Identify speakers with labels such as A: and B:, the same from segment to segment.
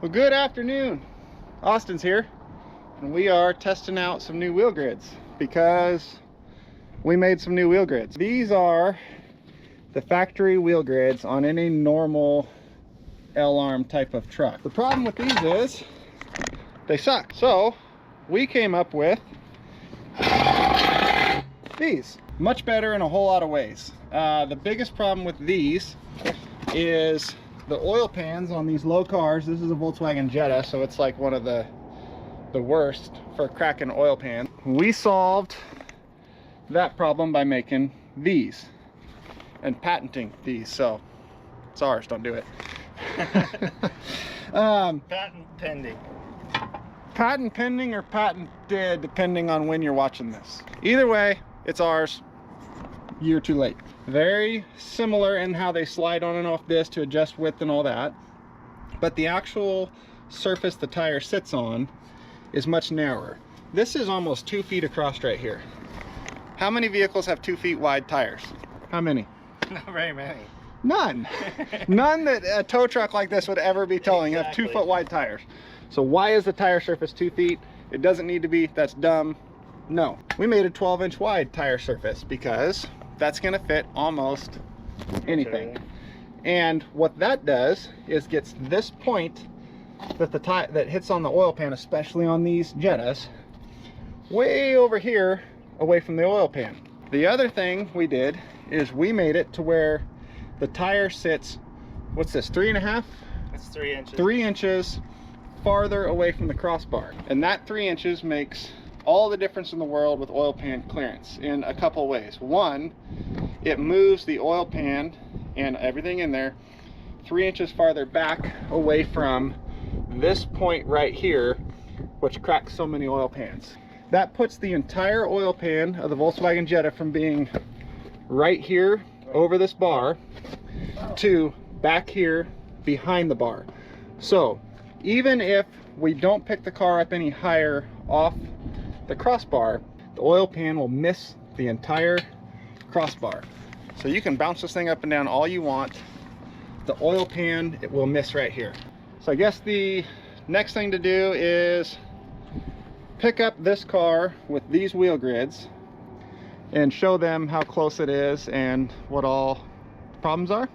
A: Well, good afternoon. Austin's here, and we are testing out some new wheel grids because we made some new wheel grids. These are the factory wheel grids on any normal L-arm type of truck. The problem with these is they suck. So we came up with these. Much better in a whole lot of ways. The biggest problem with these is the oil pans on these low cars. This is a Volkswagen Jetta, so it's like one of the worst for cracking oil pan. We solved that problem by making these and patenting these, so it's ours, don't do it.
B: Patent pending.
A: Patent pending or patented, depending on when you're watching this. Either way, it's ours. Year too late. Very similar in how they slide on and off this to adjust width and all that, but the actual surface the tire sits on is much narrower. This is almost 2 feet across right here. How many vehicles have 2 feet wide tires? How many?
B: Not very many.
A: None. None that a tow truck like this would ever be towing have 2 foot wide tires. So why is the tire surface 2 feet? It doesn't need to be. That's dumb. No, we made a 12-inch wide tire surface because that's going to fit almost anything.
B: Okay.
A: And what that does is gets this point that that hits on the oil pan, especially on these Jettas, way over here away from the oil pan. The other thing we did is we made it to where the tire sits, what's this, 3.5?
B: It's 3 inches.
A: 3 inches farther away from the crossbar. And that 3 inches makes all the difference in the world with oil pan clearance in a couple ways. One, it moves the oil pan and everything in there 3 inches farther back away from this point right here, which cracks so many oil pans. That puts the entire oil pan of the Volkswagen Jetta from being right here over this bar to back here behind the bar. So even if we don't pick the car up any higher off the crossbar, the oil pan will miss the entire crossbar. So you can bounce this thing up and down all you want. The oil pan, it will miss right here. So I guess the next thing to do is pick up this car with these wheel grids and show them how close it is and what all the problems are.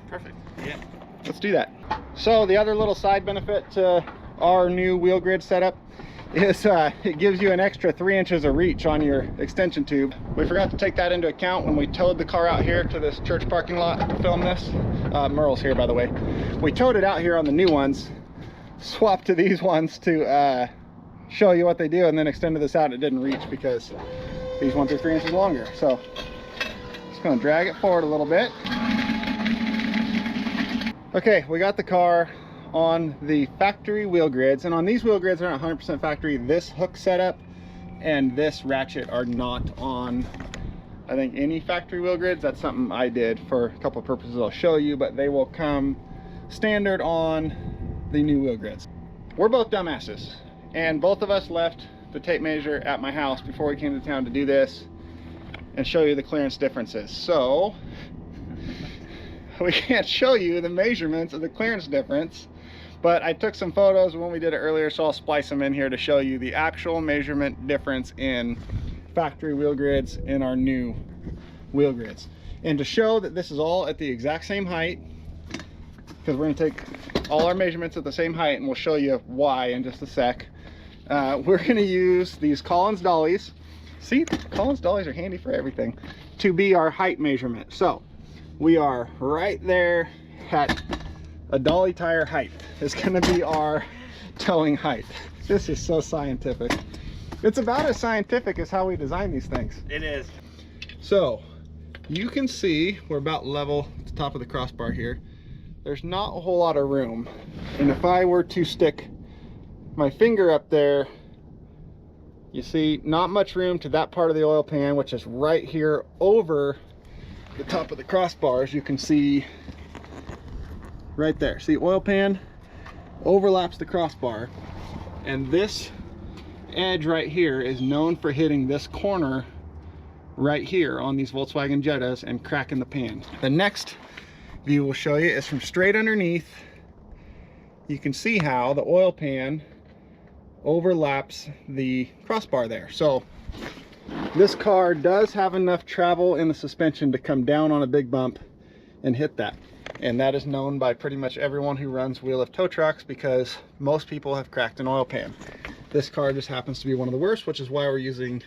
B: Perfect. Yeah.
A: Let's do that. So the other little side benefit to our new wheel grid setup is it gives you an extra 3 inches of reach on your extension tube. We forgot to take that into account when we towed the car out here to this church parking lot to film this. Merle's here, by the way. We towed it out here on the new ones, swapped to these ones to show you what they do, and then extended this out. It didn't reach because these ones are 3 inches longer. So just gonna drag it forward a little bit. Okay, we got the car on the factory wheel grids, and on these wheel grids are not 100% factory. This hook setup and this ratchet are not on, I think, any factory wheel grids. That's something I did for a couple of purposes I'll show you, but they will come standard on the new wheel grids. We're both dumbasses, and both of us left the tape measure at my house before we came to town to do this and show you the clearance differences. So we can't show you the measurements of the clearance difference, but I took some photos when we did it earlier, so I'll splice them in here to show you the actual measurement difference in factory wheel grids and our new wheel grids. And to show that this is all at the exact same height, because we're going to take all our measurements at the same height, and we'll show you why in just a sec. We're going to use these Collins dollies. See, Collins dollies are handy for everything, to be our height measurement. So we are right there at a dolly tire height. Is going to be our towing height. This is so scientific. It's about as scientific as how we design these things.
B: It is.
A: So you can see we're about level at the top of the crossbar here. There's not a whole lot of room, and if I were to stick my finger up there, you see not much room to that part of the oil pan, which is right here over the top of the crossbar. As you can see right there, see, oil pan overlaps the crossbar, and this edge right here is known for hitting this corner right here on these Volkswagen Jettas and cracking the pan. The next view we'll show you is from straight underneath you can see how the oil pan overlaps the crossbar there. So this car does have enough travel in the suspension to come down on a big bump and hit that. And that is known by pretty much everyone who runs wheel lift tow trucks, because most people have cracked an oil pan. This car just happens to be one of the worst, which is why we're using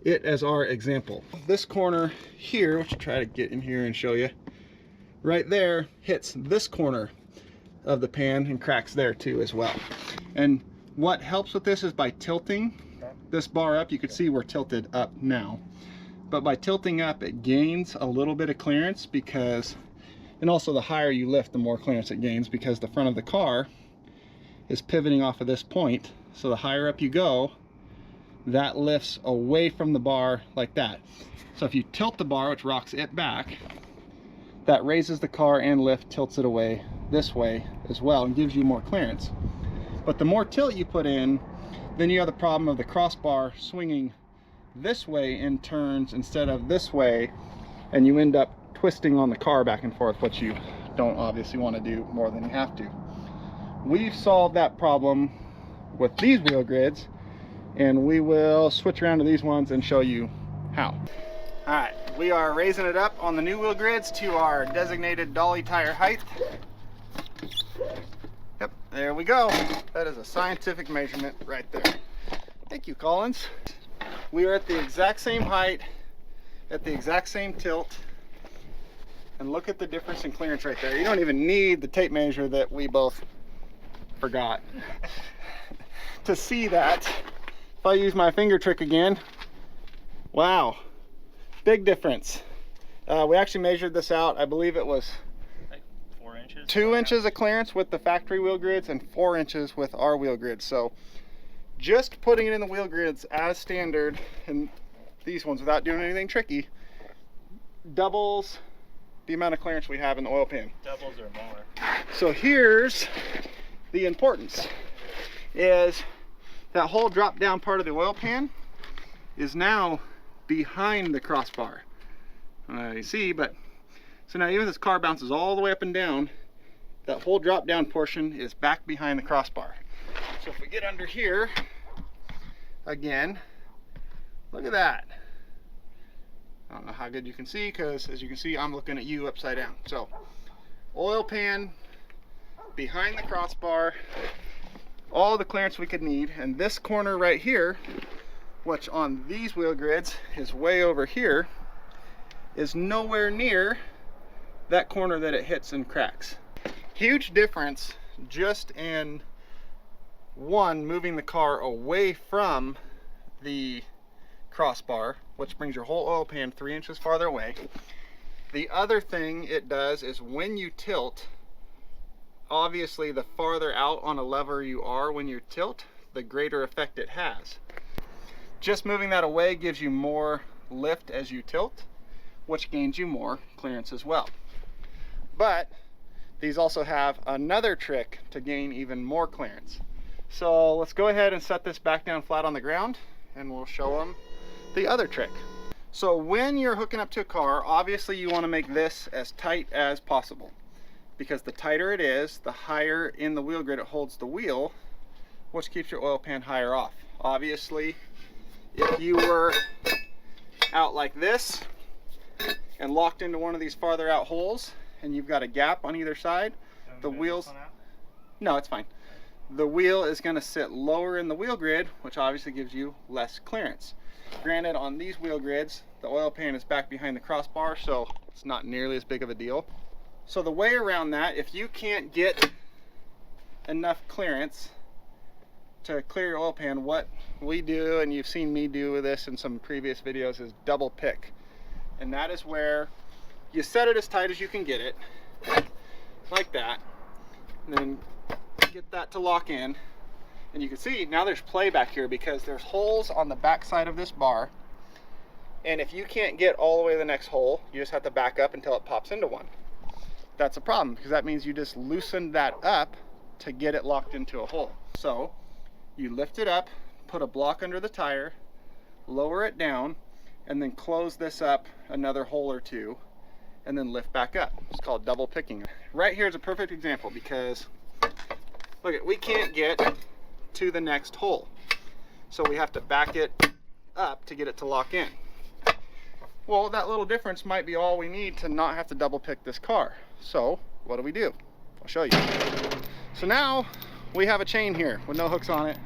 A: it as our example. This corner here, which I'll try to get in here and show you, right there hits this corner of the pan and cracks there too as well. And what helps with this is by tilting this bar up. You can see we're tilted up now, but by tilting up it gains a little bit of clearance, because, and also the higher you lift the more clearance it gains, because the front of the car is pivoting off of this point. So the higher up you go, that lifts away from the bar like that. So if you tilt the bar, which rocks it back, that raises the car and tilts it away this way as well and gives you more clearance. But the more tilt you put in, then you have the problem of the crossbar swinging this way in turns instead of this way, and you end up twisting on the car back and forth, which you don't obviously want to do more than you have to. We've solved that problem with these wheel grids, and we will switch around to these ones and show you how. All right, we are raising it up on the new wheel grids to our designated dolly tire height. Yep, there we go. That is a scientific measurement right there. Thank you, Collins. We are at the exact same height, at the exact same tilt, and look at the difference in clearance right there. You don't even need the tape measure that we both forgot to see that. If I use my finger trick again, wow, big difference. We actually measured this out. I believe it was
B: like 4 inches.
A: 2 inches of clearance with the factory wheel grids and 4 inches with our wheel grids. So just putting it in the wheel grids as standard and these ones without doing anything tricky doubles the amount of clearance we have in the oil pan.
B: Doubles or more.
A: So here's the importance, is that whole drop down part of the oil pan is now behind the crossbar. You see, but so now even if this car bounces all the way up and down, that whole drop down portion is back behind the crossbar. So if we get under here again, look at that. I don't know how good you can see, because as you can see I'm looking at you upside down. So oil pan behind the crossbar, all the clearance we could need. And this corner right here, which on these wheel grids is way over here, is nowhere near that corner that it hits and cracks. Huge difference just in one, moving the car away from the crossbar, which brings your whole oil pan 3 inches farther away. The other thing it does is when you tilt, obviously the farther out on a lever you are when you tilt, the greater effect it has. Just moving that away gives you more lift as you tilt, which gains you more clearance as well. But these also have another trick to gain even more clearance. So let's go ahead and set this back down flat on the ground and we'll show them the other trick. So when you're hooking up to a car, obviously you want to make this as tight as possible, because the tighter it is, the higher in the wheel grid it holds the wheel, which keeps your oil pan higher off. Obviously, if you were out like this and locked into one of these farther out holes and you've got a gap on either side, the wheels, no, it's fine. The wheel is going to sit lower in the wheel grid, which obviously gives you less clearance. Granted, on these wheel grids, the oil pan is back behind the crossbar, so it's not nearly as big of a deal. So the way around that, if you can't get enough clearance to clear your oil pan, what we do, and you've seen me do with this in some previous videos, is double pick. And that is where you set it as tight as you can get it, like that, and then get that to lock in. And you can see now there's play back here because there's holes on the back side of this bar, and if you can't get all the way to the next hole, you just have to back up until it pops into one. That's a problem, because that means you just loosened that up to get it locked into a hole. So you lift it up, put a block under the tire, lower it down, and then close this up another hole or two, and then lift back up. It's called double picking. Right here is a perfect example, because Look, we can't get to the next hole. So we have to back it up to get it to lock in. Well, that little difference might be all we need to not have to double pick this car. So what do? I'll show you. So now we have a chain here with no hooks on it.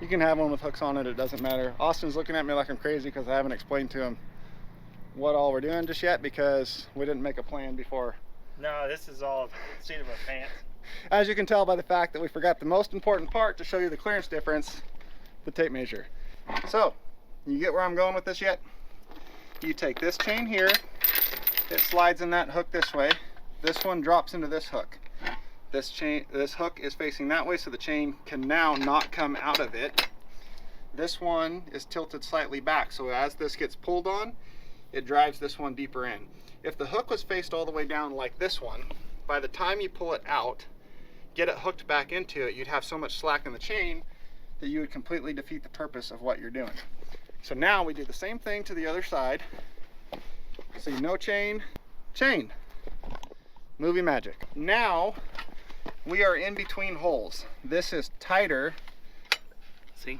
A: You can have one with hooks on it, it doesn't matter. Austin's looking at me like I'm crazy because I haven't explained to him what all we're doing just yet because we didn't make a plan before.
B: No, this is all seat of our pants.
A: As you can tell by the fact that we forgot the most important part to show you the clearance difference, the tape measure. So, you get where I'm going with this yet? You take this chain here, it slides in that hook this way. This one drops into this hook. This hook is facing that way, so the chain can now not come out of it. This one is tilted slightly back, so as this gets pulled on, it drives this one deeper in. If the hook was faced all the way down like this one, by the time you pull it out, get it hooked back into it, you'd have so much slack in the chain that you would completely defeat the purpose of what you're doing. So now we do the same thing to the other side. See, no chain, chain. Movie magic. Now we are in between holes. This is tighter.
B: See?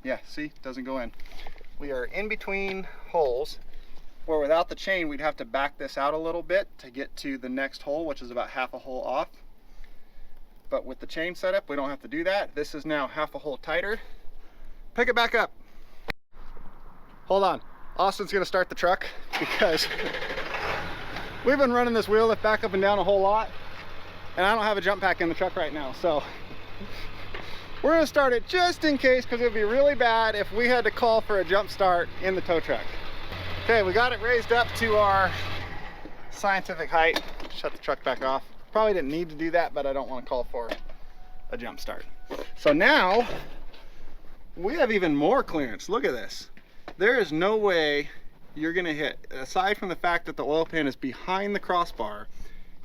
A: Yeah, see, doesn't go in. We are in between holes where without the chain we'd have to back this out a little bit to get to the next hole, which is about half a hole off. But with the chain setup, we don't have to do that. This is now half a hole tighter. Pick it back up. Hold on. Austin's gonna start the truck because we've been running this wheel lift back up and down a whole lot, and I don't have a jump pack in the truck right now, so we're gonna start it just in case, because it would be really bad if we had to call for a jump start in the tow truck. Okay, we got it raised up to our scientific height. Shut the truck back off. Probably didn't need to do that, but I don't want to call for a jump start. So now we have even more clearance. Look at this. There is no way you're gonna hit, aside from the fact that the oil pan is behind the crossbar,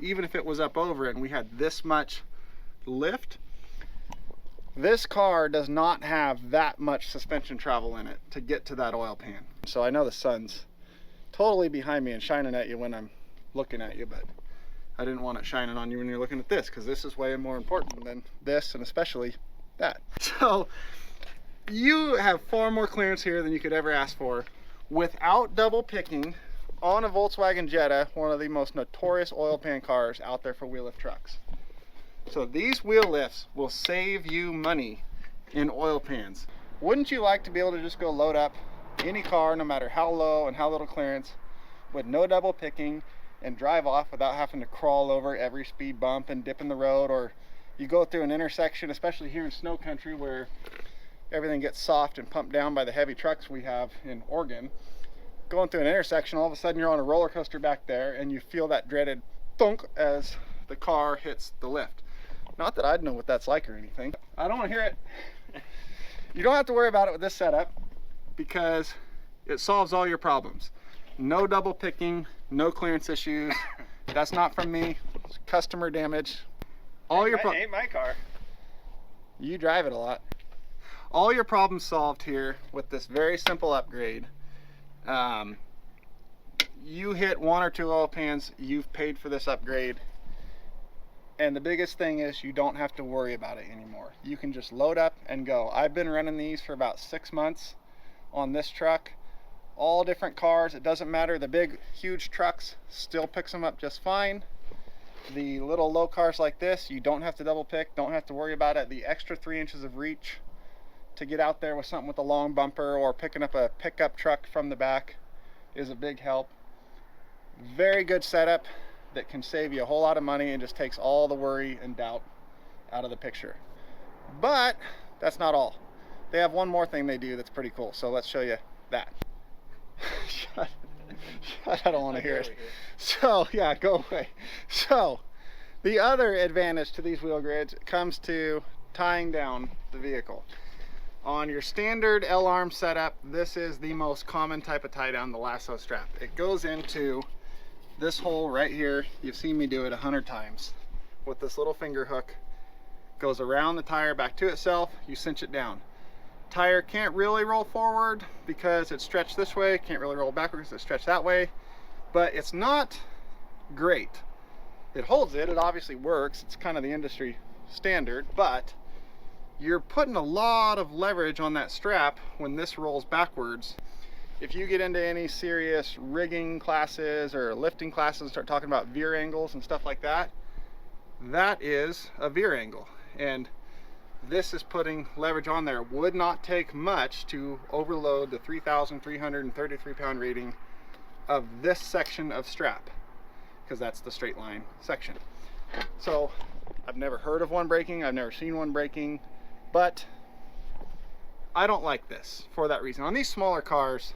A: even if it was up over it and we had this much lift, this car does not have that much suspension travel in it to get to that oil pan. So I know the sun's totally behind me and shining at you when I'm looking at you, but I didn't want it shining on you when you're looking at this, because this is way more important than this, and especially that. So you have far more clearance here than you could ever ask for without double picking on a Volkswagen Jetta, one of the most notorious oil pan cars out there for wheel lift trucks. So these wheel lifts will save you money in oil pans. Wouldn't you like to be able to just go load up any car, no matter how low and how little clearance, with no double picking, and drive off without having to crawl over every speed bump and dip in the road? Or you go through an intersection, especially here in snow country where everything gets soft and pumped down by the heavy trucks we have in Oregon. Going through an intersection, all of a sudden you're on a roller coaster back there and you feel that dreaded thunk as the car hits the lift. Not that I'd know what that's like or anything. I don't want to hear it. You don't have to worry about it with this setup because it solves all your problems. No double picking, no clearance issues. That's not from me. It's customer damage. All your
B: ain't my car.
A: You drive it a lot. All your problems solved here with this very simple upgrade. You hit one or two oil pans, you've paid for this upgrade. And the biggest thing is you don't have to worry about it anymore. You can just load up and go. I've been running these for about 6 months on this truck. All different cars, it doesn't matter. The big, huge trucks still picks them up just fine. The little low cars like this, you don't have to double pick, don't have to worry about it. The extra 3 inches of reach to get out there with something with a long bumper or picking up a pickup truck from the back is a big help. Very good setup that can save you a whole lot of money and just takes all the worry and doubt out of the picture. But that's not all. They have one more thing they do that's pretty cool, so let's show you that. Shut, I don't want to hear it. So yeah, go away. So the other advantage to these wheel grids comes to tying down the vehicle. On your standard L-arm setup, this is the most common type of tie down, the lasso strap. It goes into this hole right here. You've seen me do it 100 times with this little finger hook. Goes around the tire back to itself, you cinch it down. Tire can't really roll forward because it's stretched this way, can't really roll backwards, it's stretched that way, but it's not great. It holds it, it obviously works, it's kind of the industry standard, but you're putting a lot of leverage on that strap when this rolls backwards. If you get into any serious rigging classes or lifting classes and start talking about veer angles and stuff like that, that is a veer angle. And this is putting leverage on there. It would not take much to overload the 3,333 pound rating of this section of strap, because that's the straight line section. So I've never heard of one breaking, I've never seen one breaking, but I don't like this for that reason. On these smaller cars,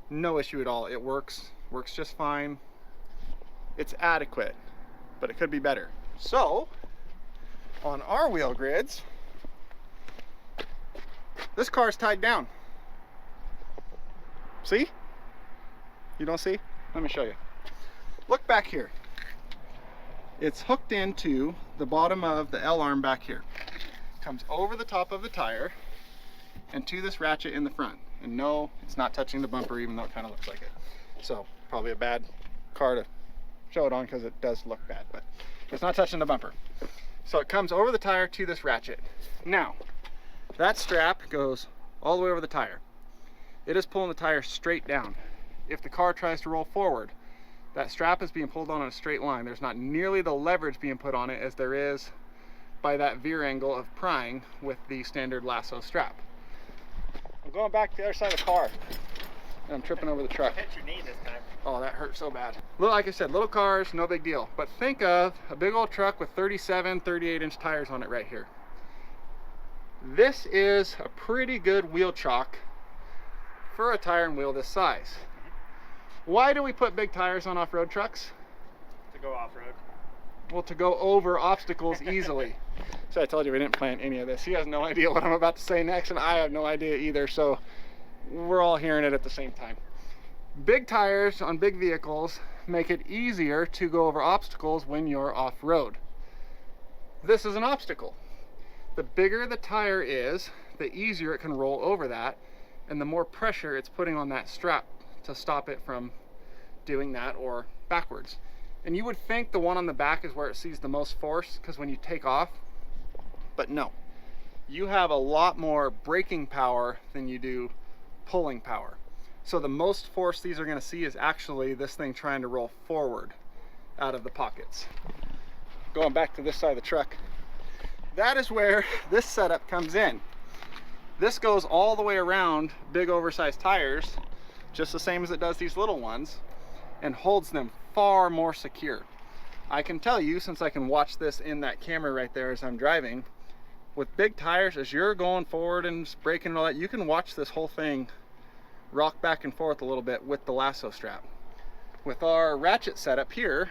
A: no issue at all. It works just fine. It's adequate, but it could be better. So on our wheel grids, this car is tied down. See? You don't see? Let me show you. Look back here. It's hooked into the bottom of the L-arm back here. Comes over the top of the tire and to this ratchet in the front. And no, it's not touching the bumper, even though it kind of looks like it. So probably a bad car to show it on because it does look bad, but it's not touching the bumper. So it comes over the tire to this ratchet. Now, that strap goes all the way over the tire. It is pulling the tire straight down. If the car tries to roll forward, that strap is being pulled on in a straight line. There's not nearly the leverage being put on it as there is by that veer angle of prying with the standard lasso strap. I'm going back to the other side of the car and I'm tripping over the truck.
B: Hit your knee this time.
A: Oh, that hurt so bad. Like I said, little cars, no big deal. But think of a big old truck with 37, 38-inch tires on it right here. This is a pretty good wheel chock for a tire and wheel this size. Why do we put big tires on off-road trucks?
B: To go off-road.
A: Well, to go over obstacles easily. So I told you we didn't plan any of this. He has no idea what I'm about to say next, and I have no idea either, so we're all hearing it at the same time. Big tires on big vehicles make it easier to go over obstacles when you're off-road. This is an obstacle. The bigger the tire is, the easier it can roll over that, and the more pressure it's putting on that strap to stop it from doing that or backwards. And you would think the one on the back is where it sees the most force, because when you take off, but no. You have a lot more braking power than you do pulling power. So the most force these are going to see is actually this thing trying to roll forward out of the pockets. Going back to this side of the truck, that is where this setup comes in. This goes all the way around big oversized tires, just the same as it does these little ones, and holds them far more secure. I can tell you, since I can watch this in that camera right there as I'm driving, with big tires, as you're going forward and braking and all that, you can watch this whole thing rock back and forth a little bit with the lasso strap. With our ratchet setup here,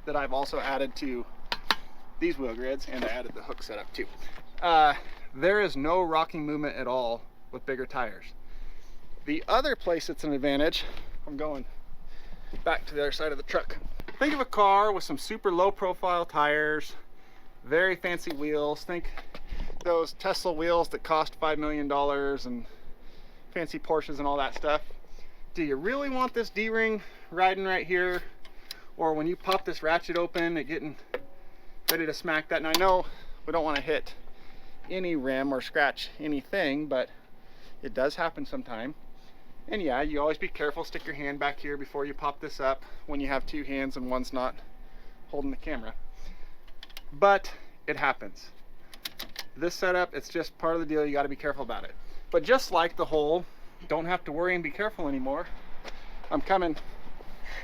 A: that I've also added to these wheel grids, and I added the hook setup too, there is no rocking movement at all with bigger tires. The other place it's an advantage, I'm going back to the other side of the truck. Think of a car with some super low profile tires, very fancy wheels. Think those Tesla wheels that cost $5 million and fancy Porsches and all that stuff. Do you really want this D-ring riding right here? Or when you pop this ratchet open, it getting ready to smack that? And I know we don't want to hit any rim or scratch anything, but it does happen sometime. And yeah, you always be careful, stick your hand back here before you pop this up when you have two hands and one's not holding the camera. But it happens. This setup, it's just part of the deal, you got to be careful about it. But just like the whole don't have to worry and be careful anymore, I'm coming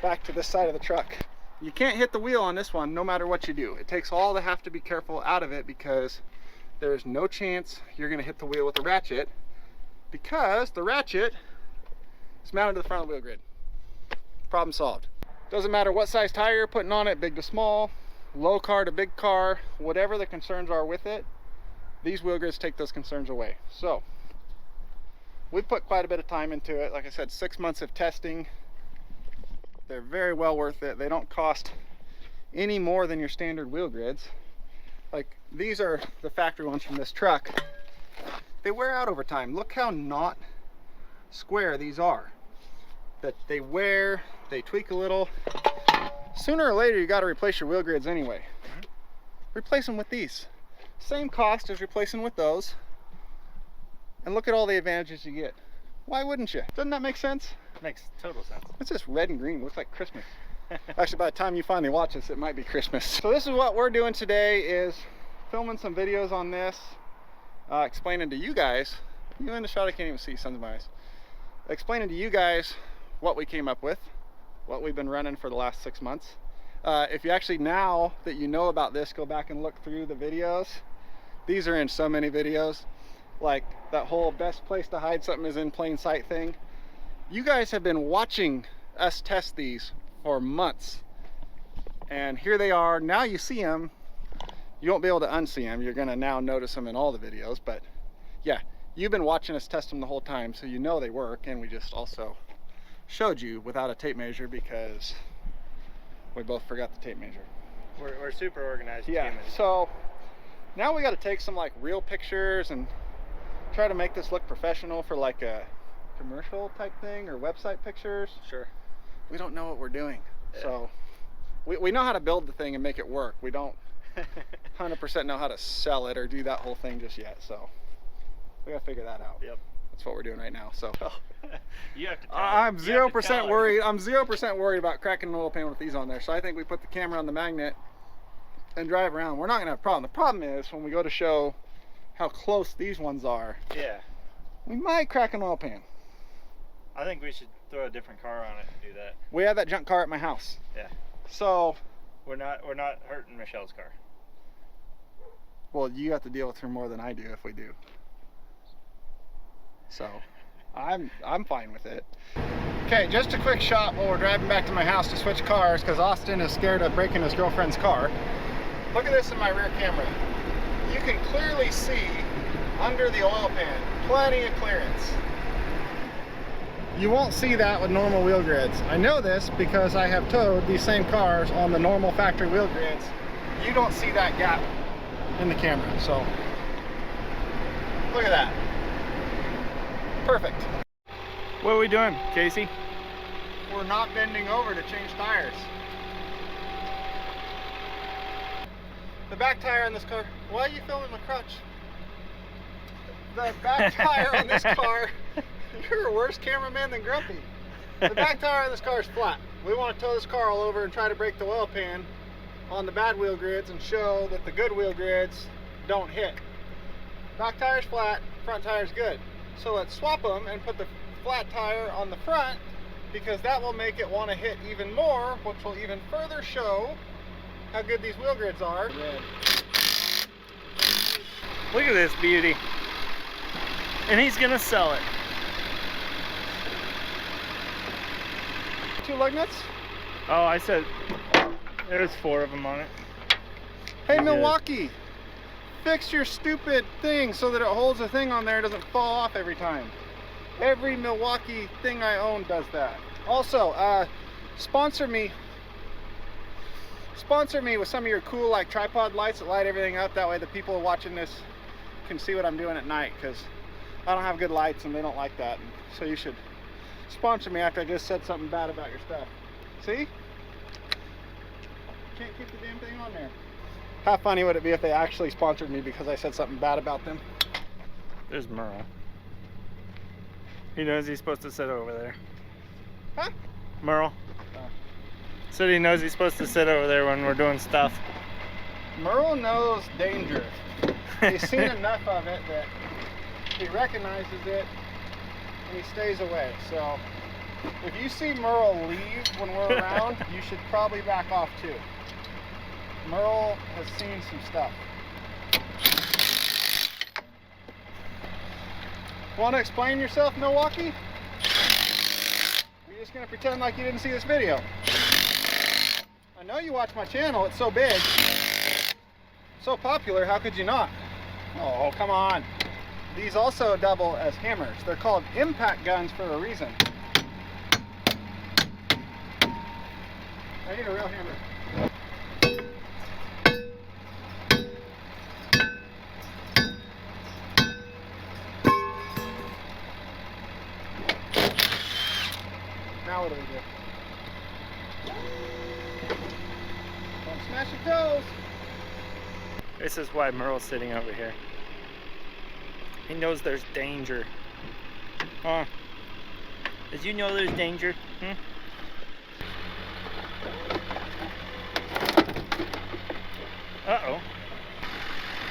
A: back to this side of the truck. You can't hit the wheel on this one no matter what you do. It takes all the have to be careful out of it, because there's no chance you're going to hit the wheel with the ratchet, because the ratchet is mounted to the front of the wheel grid. Problem solved. Doesn't matter what size tire you're putting on it, big to small, low car to big car, whatever the concerns are with it, these wheel grids take those concerns away. So we put quite a bit of time into it. Like I said, 6 months of testing. They're very well worth it. They don't cost any more than your standard wheel grids. Like, these are the factory ones from this truck. They wear out over time. Look how not square these are. That they wear, they tweak a little. Sooner or later you got to replace your wheel grids anyway. Replace them with these. Same cost as replacing with those. And look at all the advantages you get. Why wouldn't you? Doesn't that make sense?
B: Makes total sense.
A: It's just red and green. Looks like Christmas. Actually, by the time you finally watch this, it might be Christmas. So this is what we're doing today, is filming some videos on this, explaining to you guys, you in the shot, I can't even see, sons of my eyes, explaining to you guys what we came up with, what we've been running for the last 6 months. If you actually, now that you know about this, go back and look through the videos. These are in so many videos, like that whole best place to hide something is in plain sight thing. You guys have been watching us test these for months, and here they are. Now you see them. You won't be able to unsee them. You're gonna now notice them in all the videos, but yeah, you've been watching us test them the whole time, so you know they work. And we just also showed you without a tape measure because we both forgot the tape measure.
B: We're super organized.
A: Yeah,
B: humans.
A: so now we got to take some like real pictures and try to make this look professional for like a commercial type thing or website pictures.
B: Sure.
A: We don't know what we're doing.
B: Yeah.
A: So we know how to build the thing and make it work. We don't 100% know how to sell it or do that whole thing just yet. So we got to figure that out.
B: Yep.
A: That's what we're doing right now. So
B: You have to tell
A: I'm
B: her. You have to
A: 0%
B: tell her.
A: worried. I'm 0% worried about cracking an oil pan with these on there. So I think we put the camera on the magnet and drive around. We're not gonna have a problem. The problem is when we go to show how close these ones are,
B: Yeah.
A: we might crack an oil pan.
B: I think we should throw a different car on it and do that.
A: We have that junk car at my house.
B: Yeah.
A: So,
B: We're not hurting Michelle's car.
A: well, you have to deal with her more than I do if we do. So, I'm fine with it. Okay, just a quick shot while we're driving back to my house to switch cars because Austin is scared of breaking his girlfriend's car. Look at this in my rear camera. You can clearly see under the oil pan, plenty of clearance. You won't see that with normal wheel grids. I know this because I have towed these same cars on the normal factory wheel grids. You don't see that gap in the camera, so look at that. Perfect.
B: What are we doing, Casey?
A: We're not bending over to change tires. The back tire on this car, why are you filming my crutch? The back tire on this car, you're a worse cameraman than Grumpy. The back tire on this car is flat. We want to tow this car all over and try to break the oil pan on the bad wheel grids and show that the good wheel grids don't hit. Back tire's flat, front tire's good. So let's swap them and put the flat tire on the front because that will make it want to hit even more, which will even further show how good these wheel grids are.
B: Look at this beauty. And he's gonna sell it.
A: 2 lug nuts?
B: Oh, I said there's 4 of them on it.
A: Hey,
B: You're good.
A: Milwaukee, fix your stupid thing so that it holds the thing on there and doesn't fall off every time. Every Milwaukee thing I own does that. Also, sponsor me with some of your cool like tripod lights that light everything up. That way the people watching this can see what I'm doing at night, because I don't have good lights and they don't like that. So you should sponsor me after I just said something bad about your stuff. See? Can't keep the damn thing on there. How funny would it be if they actually sponsored me because I said something bad about them?
B: There's Merle. He knows he's supposed to sit over there.
A: Huh?
B: Merle.
A: Oh.
B: Said he knows he's supposed to sit over there when we're doing stuff.
A: Merle knows danger. He's seen enough of it that he recognizes it and he stays away. So if you see Merle leave when we're around, you should probably back off too. Merle has seen some stuff. Want to explain yourself, Milwaukee? You're just going to pretend like you didn't see this video. I know you watch my channel, it's so big, so popular, how could you not? Oh, come on. These also double as hammers. They're called impact guns for a reason. I need a real hammer. Now what do we do? Don't smash your toes.
B: This is why Merle's sitting over here. He knows there's danger. Huh? Did you know there's danger? Hmm? Uh-oh.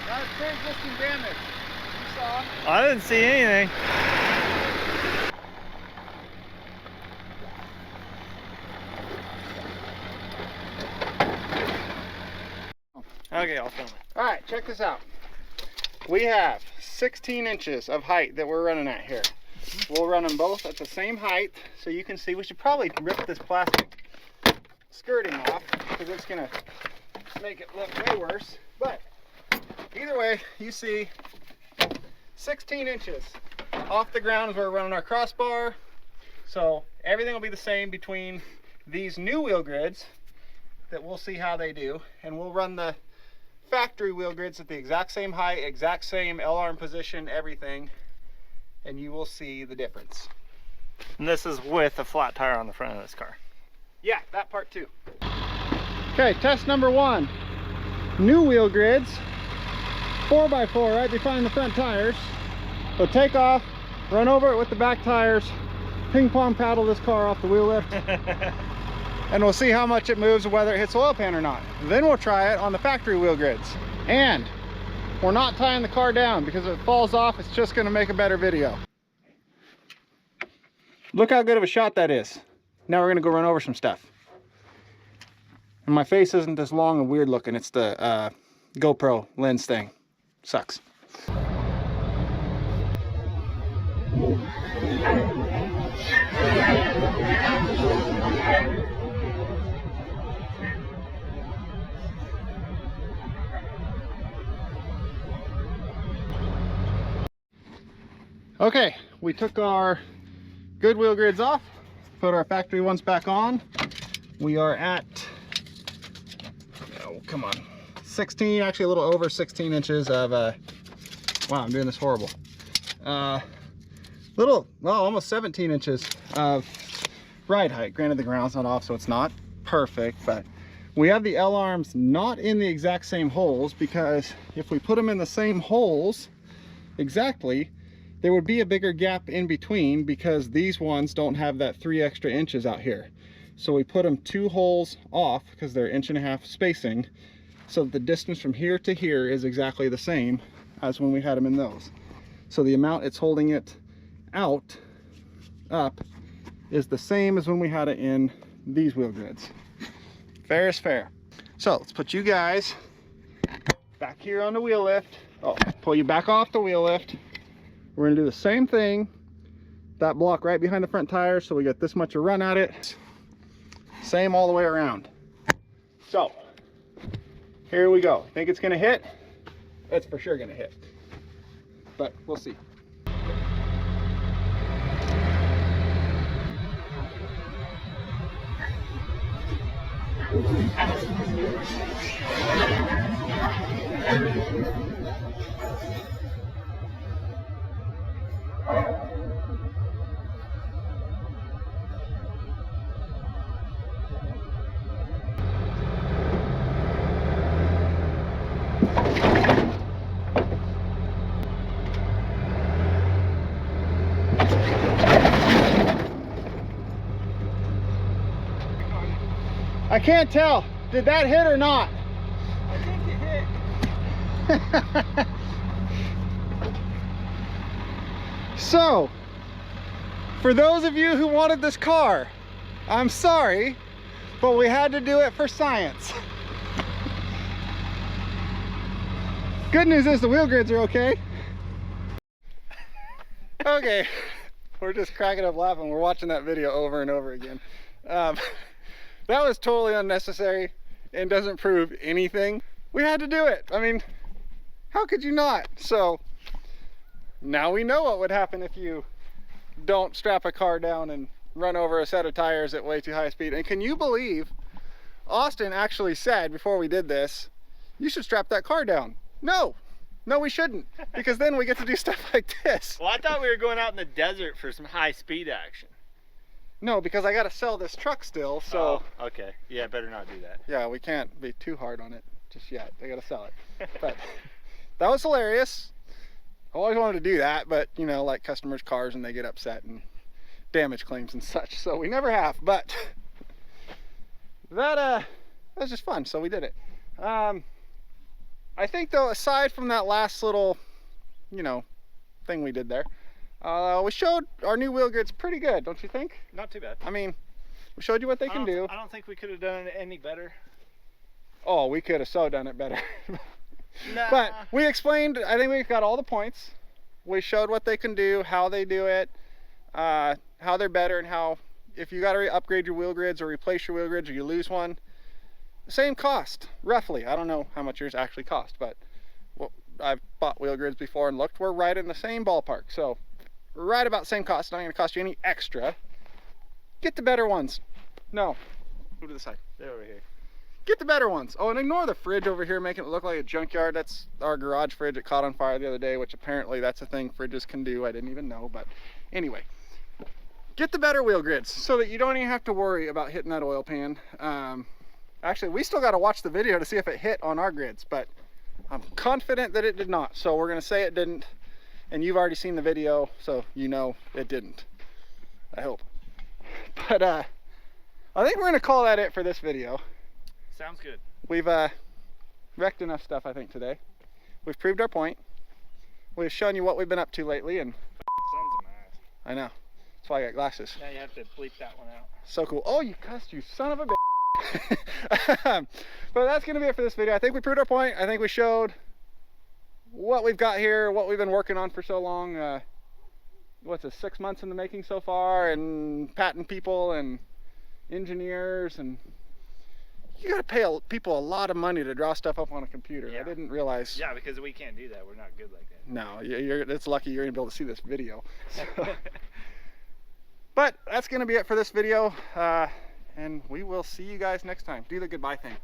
A: That was pre-existing damage. You saw?
B: I didn't see anything. Okay, I'll film it.
A: All right, check this out. We have 16 inches of height that we're running at here. We'll run them both at the same height so you can see. We should probably rip this plastic skirting off because it's gonna make it look way worse. But either way, you see 16 inches off the ground is where we're running our crossbar. So everything will be the same between these new wheel grids that we'll see how they do, and we'll run the factory wheel grids at the exact same height, exact same L-arm position, everything, and you will see the difference.
B: And this is with a flat tire on the front of this car.
A: Yeah, that part too. Okay, test number one. New wheel grids, 4x4 right behind the front tires. So take off, run over it with the back tires, ping pong paddle this car off the wheel lift, and we'll see how much it moves, whether it hits the oil pan or not. Then we'll try it on the factory wheel grids. And we're not tying the car down because if it falls off, it's just gonna make a better video. Look how good of a shot that is. Now we're gonna go run over some stuff. And my face isn't as long and weird looking. It's the GoPro lens thing. Sucks. Okay, we took our good wheel grids off, put our factory ones back on. We are at, oh, come on, 16, actually a little over 16 inches of, wow, I'm doing this horrible. Well, almost 17 inches of ride height. Granted, the ground's not off, so it's not perfect, but we have the L-arms not in the exact same holes, because if we put them in the same holes exactly, there would be a bigger gap in between, because these ones don't have that 3 extra inches out here. So we put them 2 holes off because they're 1.5 inch spacing, so that the distance from here to here is exactly the same as when we had them in those. So the amount it's holding it out, up, is the same as when we had it in these wheel grids. Fair is fair. So let's put you guys back here on the wheel lift. Oh, pull you back off the wheel lift. We're gonna do the same thing, that block right behind the front tire, so we get this much a run at it. Same all the way around. So, here we go. Think it's gonna hit? It's for sure gonna hit, but we'll see. I can't tell. Did that hit or not?
B: I think it hit.
A: So, for those of you who wanted this car, I'm sorry, but we had to do it for science. Good news is the wheel grids are okay. Okay, we're just cracking up laughing. We're watching that video over and over again. That was totally unnecessary and doesn't prove anything. We had to do it. I mean, how could you not? So now we know what would happen if you don't strap a car down and run over a set of tires at way too high speed. And can you believe Austin actually said before we did this, you should strap that car down? No, we shouldn't, because then we get to do stuff like this.
B: Well, I thought we were going out in the desert for some high speed action.
A: No, because I got to sell this truck still, so.
B: Oh, okay. Yeah, better not do that.
A: Yeah, we can't be too hard on it. just yet. They gotta sell it. But that was hilarious. I always wanted to do that, but you know, like customers' cars and they get upset and damage claims and such. So we never have, but that was just fun. So we did it. I think though, aside from that last little, you know, thing we did there, we showed our new wheel grids pretty good, don't you think?
B: Not too bad.
A: I mean, we showed you what they can do.
B: I don't think we could have done it any better.
A: Oh, we could have so done it better.
B: Nah.
A: But we explained, I think we got all the points. We showed what they can do, how they do it, how they're better, and how if you got to upgrade your wheel grids or replace your wheel grids or you lose one, the same cost, roughly. I don't know how much yours actually cost, but I've bought wheel grids before and looked, we're right in the same ballpark. So we're right about the same cost, not going to cost you any extra. Get the better ones. No, move to the side.
B: They're over here.
A: Get the better ones. Oh, and ignore the fridge over here making it look like a junkyard. That's our garage fridge. It caught on fire the other day, which apparently that's a thing fridges can do. I didn't even know, but anyway. Get the better wheel grids so that you don't even have to worry about hitting that oil pan. Actually, we still got to watch the video to see if it hit on our grids, but I'm confident that it did not. So we're going to say it didn't, and you've already seen the video, so you know it didn't. I hope. But I think we're going to call that it for this video.
B: Sounds good.
A: We've wrecked enough stuff, I think, today. We've proved our point. We've shown you what we've been up to lately, and
B: Sons of ass.
A: I know. That's why I got glasses.
B: Now you have to bleep that one out.
A: So cool. Oh, you cussed, you son of a bitch. But that's going to be it for this video. I think we proved our point. I think we showed what we've got here, what we've been working on for so long. What's it, 6 months in the making so far, and patent people and engineers, and you got to pay people a lot of money to draw stuff up on a computer.
B: Yeah.
A: I didn't realize.
B: Yeah, because we can't do that. We're not good like that.
A: No, it's lucky you're going to be able to see this video. So. But that's going to be it for this video. And we will see you guys next time. Do the goodbye thing.